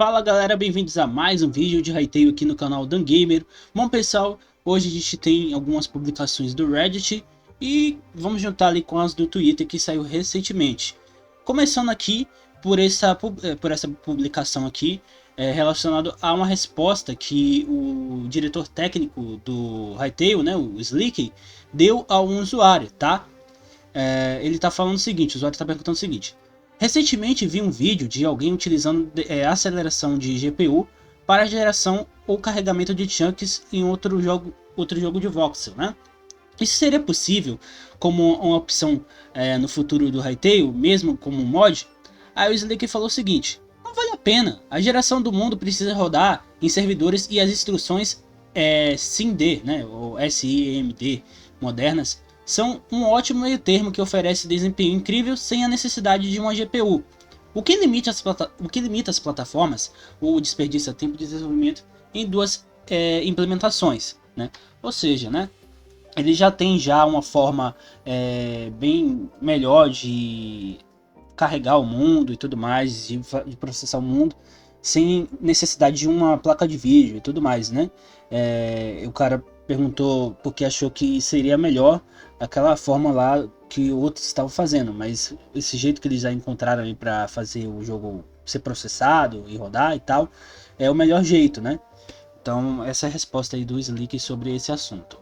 Fala galera, bem-vindos a mais um vídeo de Hytale aqui no canal Dan Gamer. Bom pessoal, hoje a gente tem algumas publicações do Reddit e vamos juntar ali com as do Twitter que saiu recentemente. Começando aqui por essa publicação aqui, relacionado a uma resposta que o diretor técnico do Hytale, né, o Slick, deu a um usuário, tá? Ele está falando o seguinte, o usuário está perguntando o seguinte: recentemente vi um vídeo de alguém utilizando aceleração de GPU para geração ou carregamento de chunks em outro jogo de voxel, né? Isso seria possível como uma opção no futuro do Hytale, mesmo como um mod? Aí o Slake falou o seguinte: não vale a pena, a geração do mundo precisa rodar em servidores e as instruções SIMD, né, ou SIMD modernas, são um ótimo meio termo que oferece desempenho incrível sem a necessidade de uma GPU. O que limita as plataformas ou desperdiça tempo de desenvolvimento em duas implementações, né? Ou seja, né, ele já tem uma forma bem melhor de carregar o mundo e tudo mais, de processar o mundo, sem necessidade de uma placa de vídeo e tudo mais, né? O cara perguntou porque achou que seria melhor aquela forma lá que outros estavam fazendo, mas esse jeito que eles já encontraram aí para fazer o jogo ser processado e rodar e tal, é o melhor jeito, né? Então essa é a resposta aí do Slick sobre esse assunto.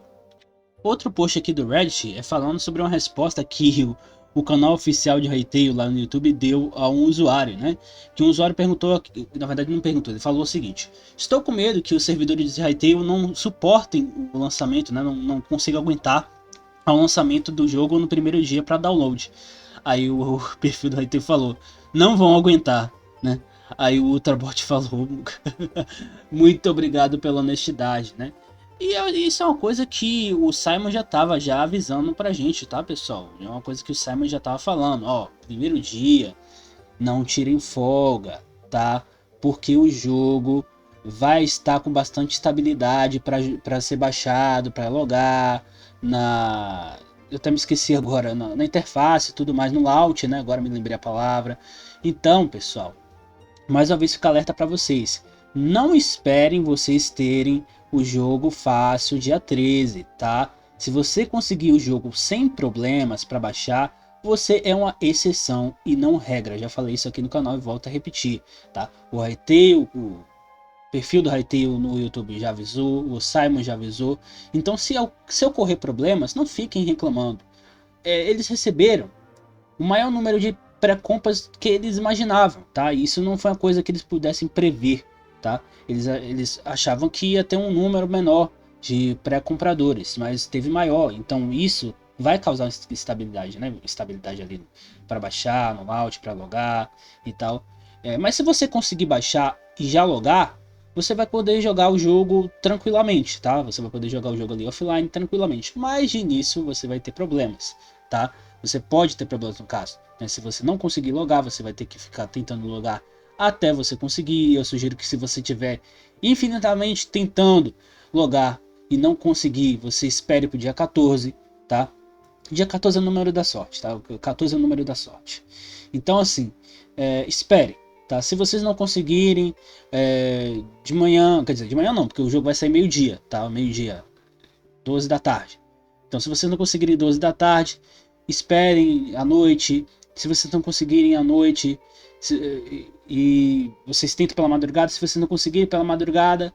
Outro post aqui do Reddit é falando sobre uma resposta que o canal oficial de Hytale lá no YouTube deu a um usuário, né? Que um usuário perguntou, na verdade não perguntou, ele falou o seguinte: estou com medo que os servidores de Hytale não suportem o lançamento, né? Não consigam aguentar o lançamento do jogo no primeiro dia para download. Aí o perfil do Hytale falou: não vão aguentar, né? Aí o Ultrabot falou: muito obrigado pela honestidade, né? E isso é uma coisa que o Simon já estava avisando pra gente, tá, pessoal? É uma coisa que o Simon já estava falando, ó, primeiro dia, não tirem folga, tá? Porque o jogo vai estar com bastante estabilidade para ser baixado, para logar, eu até me esqueci agora, na interface e tudo mais, no layout, né? Agora me lembrei a palavra. Então, pessoal, mais uma vez fica alerta para vocês. Não esperem vocês terem o jogo fácil dia 13, tá? Se você conseguir o jogo sem problemas para baixar, você é uma exceção e não regra. Já falei isso aqui no canal e volto a repetir, tá? O perfil do Hytale no YouTube já avisou, o Simon já avisou. Então se ocorrer problemas, não fiquem reclamando. Eles receberam o maior número de pré-compras que eles imaginavam, tá? E isso não foi uma coisa que eles pudessem prever, tá? Eles achavam que ia ter um número menor de pré-compradores, mas teve maior. Então isso vai causar estabilidade, né? Estabilidade ali para baixar, no layout, para logar e tal. Mas se você conseguir baixar e já logar, você vai poder jogar o jogo tranquilamente, tá? Você vai poder jogar o jogo ali offline tranquilamente. Mas de início você vai ter problemas, tá? Você pode ter problemas no caso, né? Se você não conseguir logar, você vai ter que ficar tentando logar até você conseguir. Eu sugiro que se você tiver infinitamente tentando logar e não conseguir, você espere pro dia 14, tá? Dia 14 é o número da sorte, tá? 14 é o número da sorte. Então assim, espere, tá? Se vocês não conseguirem de manhã, quer dizer, de manhã não, porque o jogo vai sair meio-dia, tá? Meio-dia, 12 da tarde. Então se vocês não conseguirem 12 da tarde, esperem à noite. Se vocês não conseguirem à noite e vocês tentam pela madrugada, se vocês não conseguirem pela madrugada,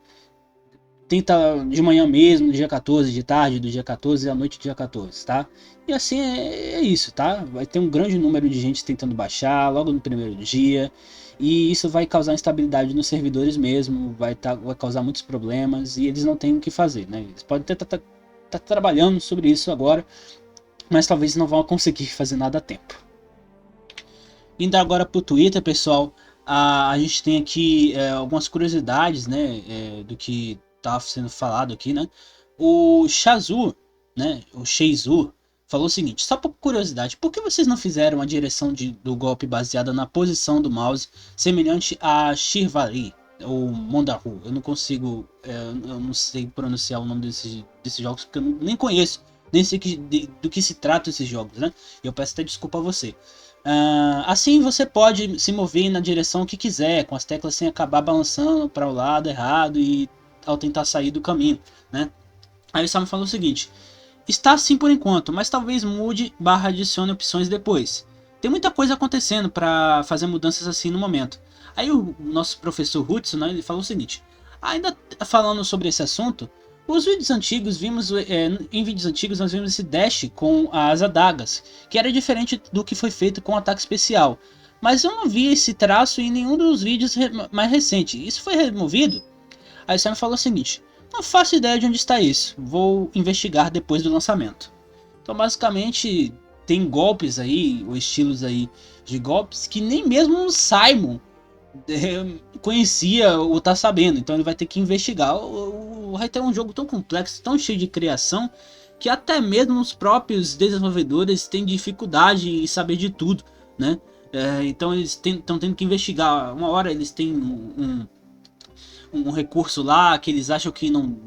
tenta de manhã mesmo, no dia 14, de tarde do dia 14 à noite do dia 14, tá? E assim é isso, tá? Vai ter um grande número de gente tentando baixar logo no primeiro dia, e isso vai causar instabilidade nos servidores mesmo, vai causar muitos problemas e eles não têm o que fazer, né? Eles podem até tá trabalhando sobre isso agora, mas talvez não vão conseguir fazer nada a tempo. Indo agora para o Twitter, pessoal, a gente tem aqui algumas curiosidades, né, do que estava sendo falado aqui, né? O Shazu, né, o Sheizu, falou o seguinte: só por curiosidade, por que vocês não fizeram a direção do golpe baseada na posição do mouse, semelhante a Shirvari ou Mondaru? Eu não consigo, eu não sei pronunciar o nome desses jogos porque eu nem conheço, nem sei do que se trata esses jogos, né? Eu peço até desculpa a você. Assim você pode se mover na direção que quiser, com as teclas sem acabar balançando para o lado errado e ao tentar sair do caminho, né? Aí o Simon falou o seguinte: está assim por enquanto, mas talvez mude/adicione opções depois. Tem muita coisa acontecendo para fazer mudanças assim no momento. Aí o nosso professor Hudson, né, ele falou o seguinte: ainda falando sobre esse assunto, os vídeos antigos em vídeos antigos nós vimos esse dash com as adagas, que era diferente do que foi feito com o ataque especial. Mas eu não vi esse traço em nenhum dos vídeos mais recentes. Isso foi removido? Aí o Simon falou o seguinte: não faço ideia de onde está isso. Vou investigar depois do lançamento. Então basicamente tem golpes aí, ou estilos aí de golpes que nem mesmo o Simon conhecia ou tá sabendo. Então ele vai ter que investigar. O Hytale é um jogo tão complexo, tão cheio de criação, que até mesmo os próprios desenvolvedores têm dificuldade em saber de tudo, né? Então eles estão tendo que investigar. Uma hora eles têm um recurso lá que eles acham que não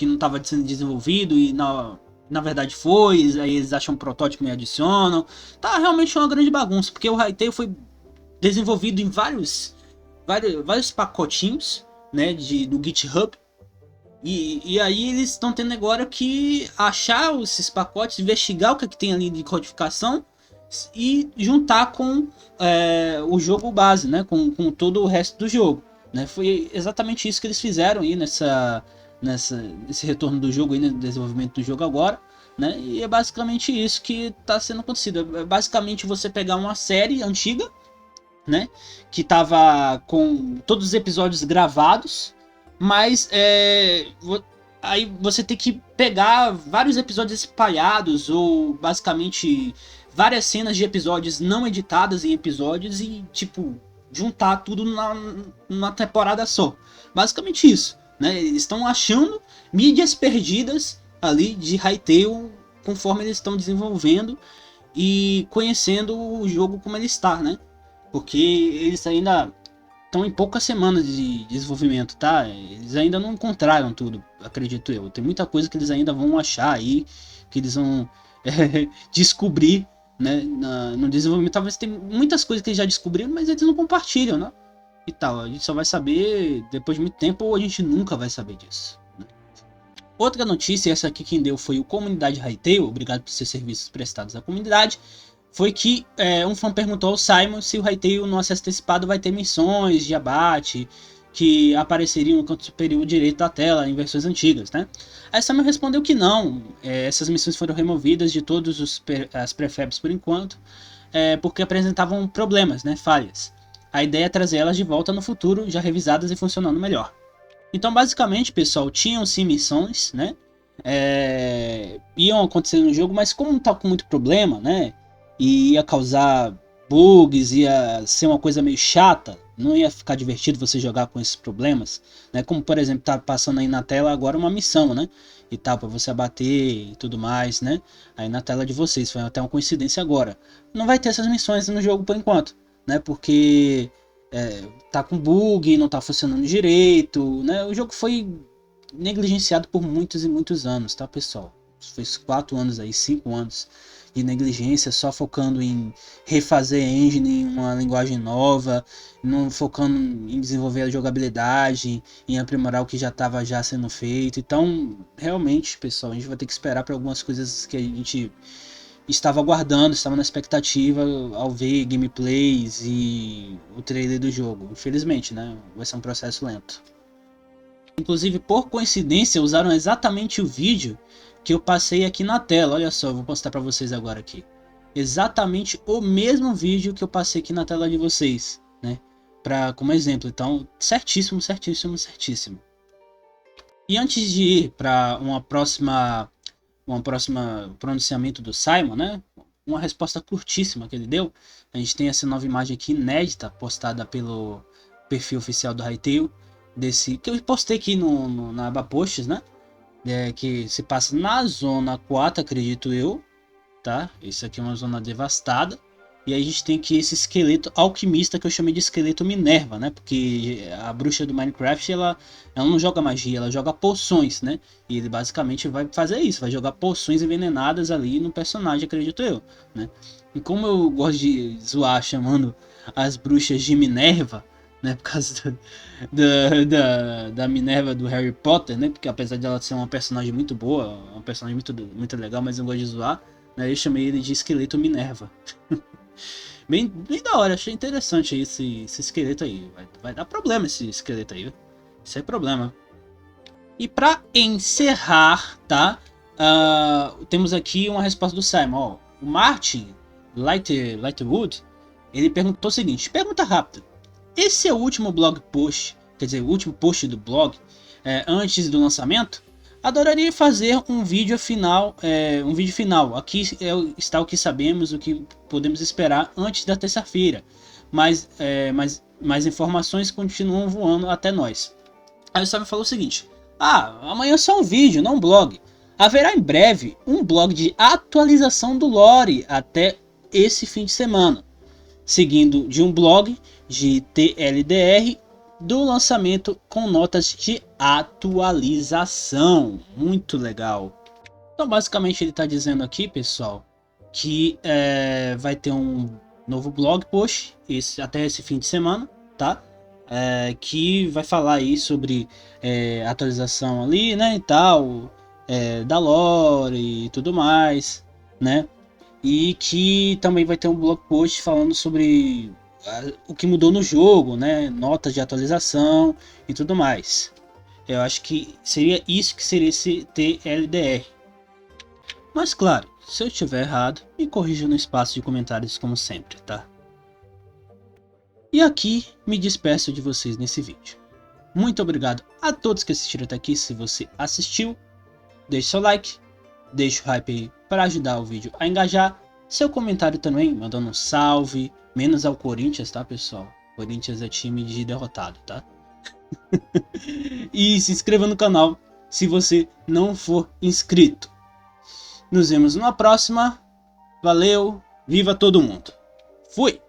estava sendo desenvolvido e na verdade foi, aí eles acham um protótipo e adicionam. Tá realmente uma grande bagunça, porque o Hytale foi desenvolvido em vários pacotinhos, né, do GitHub. E aí eles estão tendo agora que achar esses pacotes, investigar o que tem ali de codificação e juntar com o jogo base, né, com todo o resto do jogo. Né? Foi exatamente isso que eles fizeram aí nesse retorno do jogo, aí, no desenvolvimento do jogo agora. Né? E é basicamente isso que está sendo acontecido. É basicamente você pegar uma série antiga, né, que estava com todos os episódios gravados, mas aí você tem que pegar vários episódios espalhados, ou basicamente várias cenas de episódios não editadas em episódios e tipo juntar tudo numa temporada só. Basicamente isso, né? Eles estão achando mídias perdidas ali de Hytale conforme eles estão desenvolvendo e conhecendo o jogo como ele está, né? Porque eles ainda estão em poucas semanas de desenvolvimento, tá? Eles ainda não encontraram tudo, acredito eu. Tem muita coisa que eles ainda vão achar aí, que eles vão descobrir, né, no desenvolvimento. Talvez tem muitas coisas que eles já descobriram, mas eles não compartilham, né? E tal. A gente só vai saber depois de muito tempo, ou a gente nunca vai saber disso. Né? Outra notícia, essa aqui quem deu foi o Comunidade Hytale, obrigado por seus serviços prestados à comunidade. Foi que um fã perguntou ao Simon se o Hytale no acesso antecipado vai ter missões de abate que apareceriam no canto superior direito da tela em versões antigas, né? Aí Simon respondeu que não, essas missões foram removidas de todos as prefabs por enquanto, porque apresentavam problemas, né, falhas. A ideia é trazer elas de volta no futuro, já revisadas e funcionando melhor. Então basicamente, pessoal, tinham sim missões, né? Iam acontecer no jogo, mas como tá com muito problema, né? E ia causar bugs, ia ser uma coisa meio chata, não ia ficar divertido você jogar com esses problemas, né? Como por exemplo, tá passando aí na tela agora uma missão, né? E tal, para você abater e tudo mais, né? Aí na tela de vocês, foi até uma coincidência agora. Não vai ter essas missões no jogo por enquanto, né? Porque tá com bug, não tá funcionando direito, né? O jogo foi negligenciado por muitos e muitos anos, tá, pessoal? Foi 4 anos aí, 5 anos de negligência, só focando em refazer a engine em uma linguagem nova, não focando em desenvolver a jogabilidade, em aprimorar o que já estava já sendo feito. Então, realmente, pessoal, a gente vai ter que esperar para algumas coisas que a gente estava aguardando, estava na expectativa ao ver gameplays e o trailer do jogo. Infelizmente, né? Vai ser um processo lento. Inclusive, por coincidência, usaram exatamente o vídeo que eu passei aqui na tela. Olha só, eu vou postar para vocês agora aqui. Exatamente o mesmo vídeo que eu passei aqui na tela de vocês, né? Como exemplo. Então, certíssimo, certíssimo, certíssimo. E antes de ir para uma próxima pronunciamento do Simon, né? Uma resposta curtíssima que ele deu. A gente tem essa nova imagem aqui inédita postada pelo perfil oficial do Hytale, que eu postei aqui na aba posts, né? Que se passa na zona 4, acredito eu, tá? Isso aqui é uma zona devastada, E aí a gente tem aqui esse esqueleto alquimista que eu chamei de esqueleto Minerva, né? Porque a bruxa do Minecraft, ela não joga magia, ela joga poções, né? E ele basicamente vai fazer isso, vai jogar poções envenenadas ali no personagem, acredito eu, né? E como eu gosto de zoar chamando as bruxas de Minerva, né? Por causa da Minerva do Harry Potter, né? Porque apesar de ela ser uma personagem muito boa, uma personagem muito legal, mas eu gosto de zoar, né? Eu chamei ele de esqueleto Minerva. Bem da hora, achei interessante esse esqueleto aí. Vai dar problema esse esqueleto aí, viu? Isso é problema. E pra encerrar, tá? Temos aqui uma resposta do Simon. Ó, o Martin Lightwood, ele perguntou o seguinte: pergunta rápida. Esse é o último blog post, quer dizer, o último post do blog antes do lançamento? Adoraria fazer um vídeo final, Aqui está o que sabemos, o que podemos esperar antes da terça-feira, mas informações continuam voando até nós. Aí o Simon falou o seguinte: amanhã é só um vídeo, não um blog. Haverá em breve um blog de atualização do lore até esse fim de semana, seguindo de um blog de TLDR do lançamento com notas de atualização. Muito legal. Então basicamente ele está dizendo aqui, pessoal, que vai ter um novo blog post até esse fim de semana, tá? Que vai falar aí sobre atualização ali, né, e tal, da lore e tudo mais, né? E que também vai ter um blog post falando sobre o que mudou no jogo, né? Notas de atualização e tudo mais. Eu acho que seria isso que seria esse TLDR. Mas claro, se eu estiver errado, me corrija no espaço de comentários como sempre, tá? E aqui me despeço de vocês nesse vídeo. Muito obrigado a todos que assistiram até aqui. Se você assistiu, deixe seu like, deixe o hype aí para ajudar o vídeo a engajar. Seu comentário também, mandando um salve, menos ao Corinthians, tá, pessoal? Corinthians é time de derrotado, tá? E se inscreva no canal se você não for inscrito. Nos vemos numa próxima. Valeu, viva todo mundo. Fui!